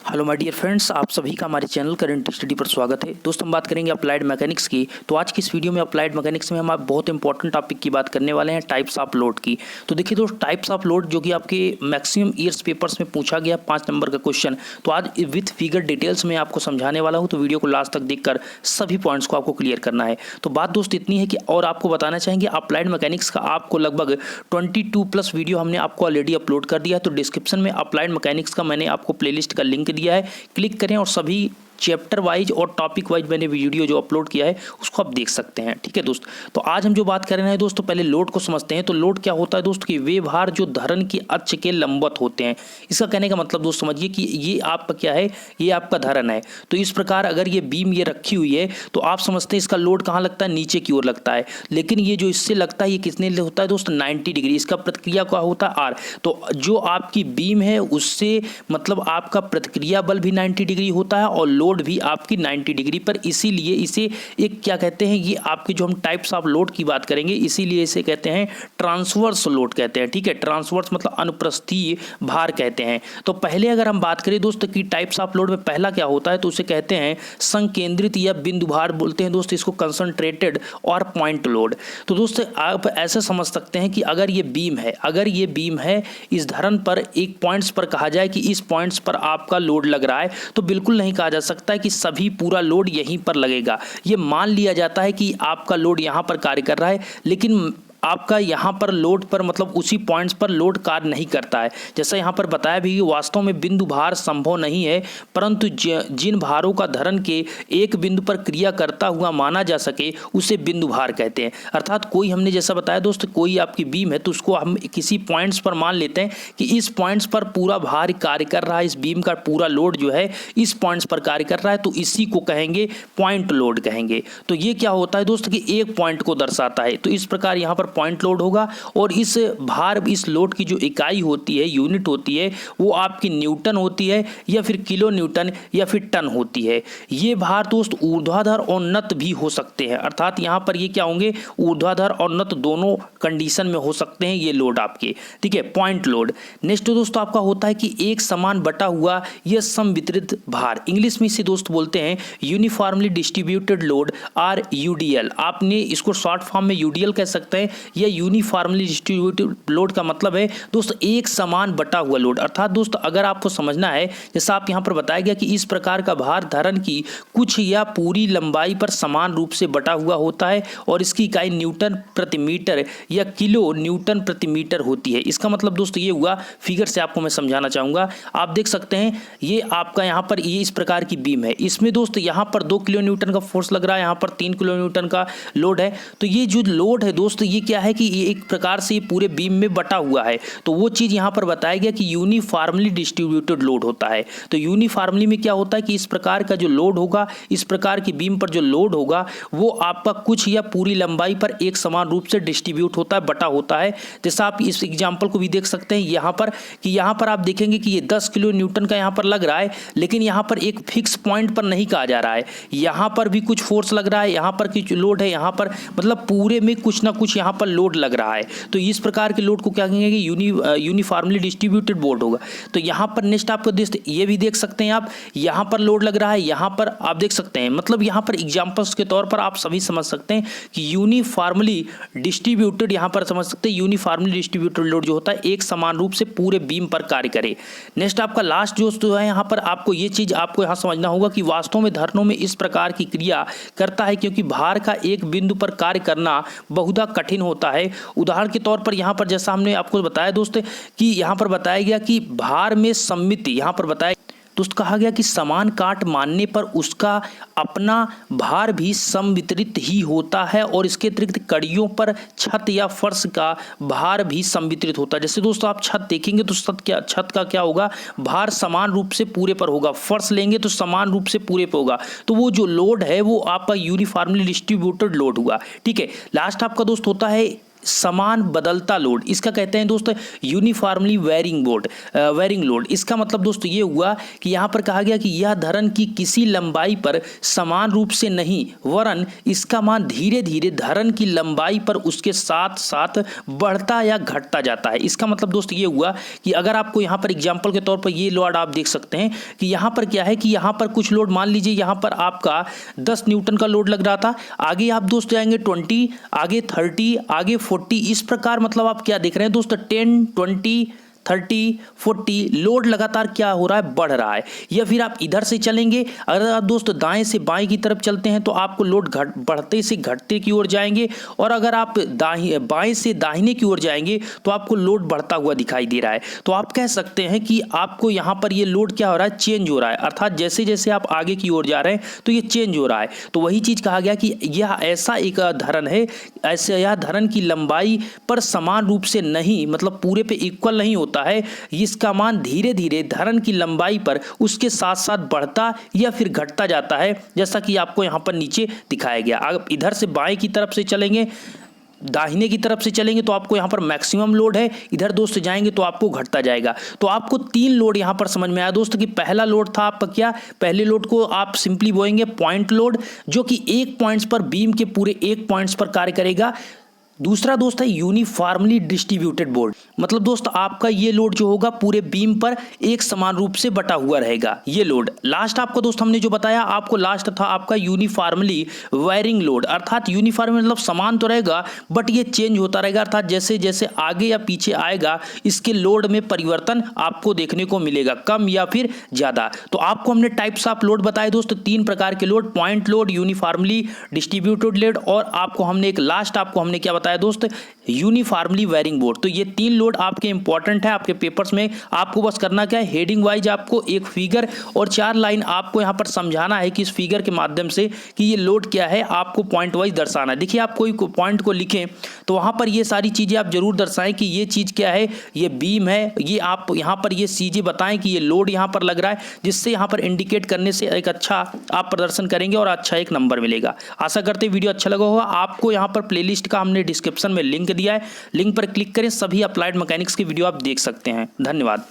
Hello my dear friends, आप सभी का हमारे चैनल करंट स्टडी पर स्वागत है। दोस्तों हम बात करेंगे अप्लाइड मैकेनिक्स की। तो आज की इस वीडियो में अप्लाइड मैकेनिक्स में हम आप बहुत इंपॉर्टेंट टॉपिक की बात करने वाले हैं, टाइप्स ऑफ लोड की। तो देखिए दोस्त, टाइप्स ऑफ लोड जो कि आपके मैक्सिमम ईयर्स पेपर्स में पूछा गया 5 नंबर का क्वेश्चन। तो आज विथ फिगर डिटेल्स में आपको समझाने वाला हूँ, तो वीडियो को लास्ट तक देखकर सभी पॉइंट्स को आपको क्लियर करना है। तो बात दोस्त इतनी है कि और आपको बताना चाहेंगे अप्लाइड मैकेनिक्स का आपको लगभग 22+ वीडियो हमने आपको ऑलरेडी अपलोड कर दिया है। तो डिस्क्रिप्शन में अप्लाइड मैकेनिक्स का मैंने आपको प्लेलिस्ट का लिंक दिया है, क्लिक करें और सभी चैप्टर वाइज और टॉपिक वाइज मैंने वीडियो जो अपलोड किया है उसको आप देख सकते हैं। ठीक है दोस्त, तो आज हम जो बात कर रहे हैं दोस्तों, पहले लोड को समझते हैं। तो लोड क्या होता है दोस्त कि वे भार जो धरन की अक्ष के लंबवत होते हैं। इसका कहने का मतलब दोस्त समझिए कि ये आपका क्या है, ये आपका धरन है। तो इस प्रकार अगर ये बीम ये रखी हुई है तो आप समझते हैं इसका लोड कहाँ लगता है, नीचे की ओर लगता है। लेकिन ये जो इससे लगता है ये कितने होता है दोस्त, 90 डिग्री। इसका प्रतिक्रिया क्या होता है, आर। तो जो आपकी बीम है उससे मतलब आपका प्रतिक्रिया बल भी 90 डिग्री होता है और लोड भी आपकी 90 डिग्री पर। इसीलिए इसे एक क्या कहते हैं, ये आपके जो हम टाइप्स ऑफ लोड की बात करेंगे इसीलिए इसे कहते हैं ट्रांसवर्स लोड कहते हैं। ठीक है, ट्रांसवर्स मतलब अनुप्रस्थीय भार कहते हैं। तो पहले अगर हम बात करें दोस्त कि टाइप्स ऑफ लोड में पहला क्या होता है, तो उसे कहते हैं संकेंद्रित या बिंदु भार बोलते हैं दोस्त इसको, कंसंट्रेटेड और पॉइंट लोड। तो दोस्त आप ऐसे समझ सकते हैं कि अगर ये बीम है इस धरन पर एक पॉइंट्स पर कहा जाए कि इस पॉइंट्स पर आपका लोड लग रहा है, तो बिल्कुल नहीं कहा जा सकता है कि सभी पूरा लोड यहीं पर लगेगा। ये मान लिया जाता है कि आपका लोड यहां पर कार्य कर रहा है, लेकिन आपका यहाँ पर लोड पर मतलब उसी पॉइंट्स पर लोड कार्य नहीं करता है। जैसा यहाँ पर बताया भी, वास्तव में बिंदु भार संभव नहीं है, परंतु जिन भारों का धरन के एक बिंदु पर क्रिया करता हुआ माना जा सके उसे बिंदु भार कहते हैं। अर्थात कोई हमने जैसा बताया दोस्त, कोई आपकी बीम है तो उसको हम किसी पॉइंट्स पर मान लेते हैं कि इस पॉइंट्स पर पूरा भार कार्य कर रहा है, इस बीम का पूरा लोड जो है इस पॉइंट्स पर कार्य कर रहा है, तो इसी को कहेंगे पॉइंट लोड कहेंगे। तो ये क्या होता है दोस्त कि एक पॉइंट को दर्शाता है। तो इस प्रकार यहाँ पर पॉइंट लोड होगा और इस भार इस लोड की जो इकाई होती है, यूनिट होती है, वो आपकी न्यूटन होती है या फिर किलो न्यूटन या फिर टन होती है। ये भार दोस्त ऊर्ध्वाधर और नत भी हो सकते हैं। अर्थात यहाँ पर ये क्या होंगे, ऊर्ध्वाधर और नत दोनों कंडीशन में हो सकते हैं ये लोड आपके। ठीक है, पॉइंट लोड। नेक्स्ट दोस्तों आपका होता है कि एक समान बटा हुआ यह समवितरित भार, इंग्लिश में इसे दोस्त बोलते हैं यूनिफॉर्मली डिस्ट्रीब्यूटेड लोड और यूडीएल। आपने इसको शॉर्ट फॉर्म में यूडीएल कह सकते हैं। यह यूनिफॉर्मली डिस्ट्रीब्यूटेड लोड का मतलब है दोस्त एक समान बटा हुआ लोड। अर्थात दोस्त अगर आपको समझना है, जैसा आप यहां पर बताया गया कि इस प्रकार का भार धरन की कुछ या पूरी लंबाई पर समान रूप से बटा हुआ होता है और इसकी इकाई न्यूटन प्रति मीटर या किलो न्यूटन प्रति मीटर होती है। इसका मतलब दोस्त ये हुआ, फिगर से आपको मैं समझाना चाहूंगा। आप देख सकते हैं ये आपका यहां पर ये इस प्रकार की बीम है, इसमें दोस्त यहां पर 2 किलो न्यूटन का फोर्स लग रहा है, यहां पर 3 किलो न्यूटन का लोड है। तो ये जो लोड है दोस्त ये क्या है कि ये एक प्रकार से पूरे बीम में बटा हुआ है। तो वो चीज यहां पर बताया गया कि यूनिफॉर्मली डिस्ट्रीब्यूटेड लोड होता है। तो यूनिफॉर्मली में क्या होता है कि इस प्रकार का जो लोड होगा, इस प्रकार की बीम पर जो लोड होगा वो आपका कुछ या पूरी लंबाई पर एक समान रूप से डिस्ट्रीब्यूट होता है, बटा होता है। जैसा आप इस एग्जांपल को भी देख सकते हैं यहां पर कि यहां पर आप देखेंगे कि ये 10 किलो न्यूटन का यहां पर लग रहा है, लेकिन यहां पर एक फिक्स पॉइंट पर नहीं कहा जा रहा है। यहां पर भी कुछ फोर्स लग रहा है, यहां पर कुछ लोड है, यहां पर मतलब पूरे में कुछ ना कुछ यहां पर लोड लग रहा है। तो इस प्रकार के लोड को क्या कहेंगे कि यूनिफॉर्मली डिस्ट्रीब्यूटेड लोड होगा। तो यहां पर नेक्स्ट आपको ये भी देख सकते हैं आप, यहां पर लोड लग रहा है, यहां पर आप देख सकते हैं। मतलब यहां पर एग्जांपल्स के तौर पर आप सभी समझ सकते हैं कि यूनिफॉर्मली डिस्ट्रीब्यूटेड, यहां पर समझ सकते हैं यूनिफॉर्मली डिस्ट्रीब्यूटेड लोड जो होता है एक समान रूप से पूरे बीम पर कार्य करे। नेक्स्ट आपका लास्ट जो है यहां पर आपको ये चीज आपको यहां समझना होगा कि वास्तव में धरनों में इस प्रकार की क्रिया करता है क्योंकि भार का एक बिंदु पर कार्य करना बहुधा कठिन होता है। उदाहरण के तौर पर यहां पर जैसा हमने आपको बताया दोस्त कि यहां पर बताया गया कि भार में सममिति, यहां पर बताया दोस्त कहा गया कि समान काट मानने पर उसका अपना भार भी समवितरित ही होता है और इसके अतिरिक्त कड़ियों पर छत या फर्श का भार भी समवितरित होता है। जैसे दोस्तों आप छत देखेंगे तो छत का क्या होगा, भार समान रूप से पूरे पर होगा। फर्श लेंगे तो समान रूप से पूरे पर होगा। तो वो जो लोड है वो आपका यूनिफॉर्मली डिस्ट्रीब्यूटेड लोड हुआ। ठीक है, लास्ट आपका दोस्त होता है समान बदलता लोड, इसका कहते हैं दोस्त यूनिफॉर्मली वेरिंग लोड। इसका मतलब दोस्त ये हुआ कि यहाँ पर कहा गया कि यह धरन की किसी लंबाई पर समान रूप से नहीं वरन इसका मान धीरे धीरे धरन की लंबाई पर उसके साथ साथ बढ़ता या घटता जाता है। इसका मतलब दोस्त ये हुआ कि अगर आपको यहाँ पर एग्जाम्पल के तौर पर ये लोड आप देख सकते हैं कि यहाँ पर क्या है कि यहाँ पर कुछ लोड, मान लीजिए यहाँ पर आपका 10 न्यूटन का लोड लग रहा था, आगे आप दोस्त जाएंगे 20, आगे 30, आगे 40, इस प्रकार मतलब आप क्या देख रहे हैं दोस्त 10, 20, 30, 40 लोड लगातार क्या हो रहा है, बढ़ रहा है। या फिर आप इधर से चलेंगे, अगर आप दोस्त दाएं से बाएं की तरफ चलते हैं तो आपको लोड बढ़ते से घटते की ओर जाएंगे, और अगर आप बाएं से दाहिने की ओर जाएंगे तो आपको लोड बढ़ता हुआ दिखाई दे रहा है। तो आप कह सकते हैं कि आपको यहाँ पर ये लोड क्या हो रहा है, चेंज हो रहा है, अर्थात जैसे जैसे आप आगे की ओर जा रहे हैं तो ये चेंज हो रहा है। तो वही चीज कहा गया कि यह ऐसा एक धरन है, ऐसे यह धरन की लंबाई पर समान रूप से नहीं, मतलब पूरे पे इक्वल नहीं होता है, इसका मान धीरे धीरे धरन की लंबाई पर उसके साथ साथ बढ़ता या फिर घटता जाता है, जैसा कि आपको यहां पर नीचे दिखाया गया। आप इधर से बाएं की तरफ से चलेंगे, दाहिने की तरफ से चलेंगे तो आपको यहां पर मैक्सिमम लोड है, इधर दोस्त जाएंगे तो आपको घटता जाएगा। तो आपको 3 लोड यहां पर समझ में आया दोस्त कि पहला लोड था आपका क्या, पहले लोड को आप सिंपली बोलेंगे पॉइंट लोड, जो कि 1 पॉइंट्स पर बीम के पूरे 1 पॉइंट्स पर कार्य करेगा। दूसरा दोस्त है यूनिफॉर्मली डिस्ट्रीब्यूटेड लोड, मतलब दोस्त आपका ये लोड जो होगा पूरे बीम पर एक समान रूप से बटा हुआ रहेगा ये लोड। लास्ट आपको दोस्त हमने जो बताया, आपको लास्ट था आपका यूनिफॉर्मली वेरिंग लोड, अर्थात यूनिफॉर्म मतलब समान तो रहेगा बट ये चेंज होता रहेगा, अर्थात जैसे जैसे आगे या पीछे आएगा इसके लोड में परिवर्तन आपको देखने को मिलेगा, कम या फिर ज्यादा। तो आपको हमने टाइप्स ऑफ लोड बताए दोस्त, 3 प्रकार के load, point load, uniformly distributed load, और आपको हमने एक लास्ट आपको हमने क्या बताया दोस्त, यूनिफॉर्मली वेरिंग लोड। तो ये 3 लोड आपके इंपॉर्टेंट है आपके पेपर्स में। आपको बस करना क्या है, हेडिंग वाइज आपको एक फिगर और 4 लाइन आपको यहां पर समझाना है कि इस फिगर के माध्यम से कि ये लोड क्या है, आपको पॉइंट वाइज दर्शाना है। देखिए आप कोई पॉइंट को लिखें तो वहां पर ये सारी चीजें आप जरूर दर्शाएं कि ये चीज क्या है, ये बीम है, ये आप यहां पर ये चीजें बताएं कि ये लोड यहां पर लग रहा है, जिससे यहां पर इंडिकेट करने से एक अच्छा आप प्रदर्शन करेंगे और अच्छा एक नंबर मिलेगा। आशा करते वीडियो अच्छा लगा होगा। आपको यहां पर प्लेलिस्ट का हमने डिस्क्रिप्शन में लिंक दिया है, लिंक पर क्लिक करें, सभी अप्लाइड मैकेनिक्स की वीडियो आप देख सकते हैं। धन्यवाद।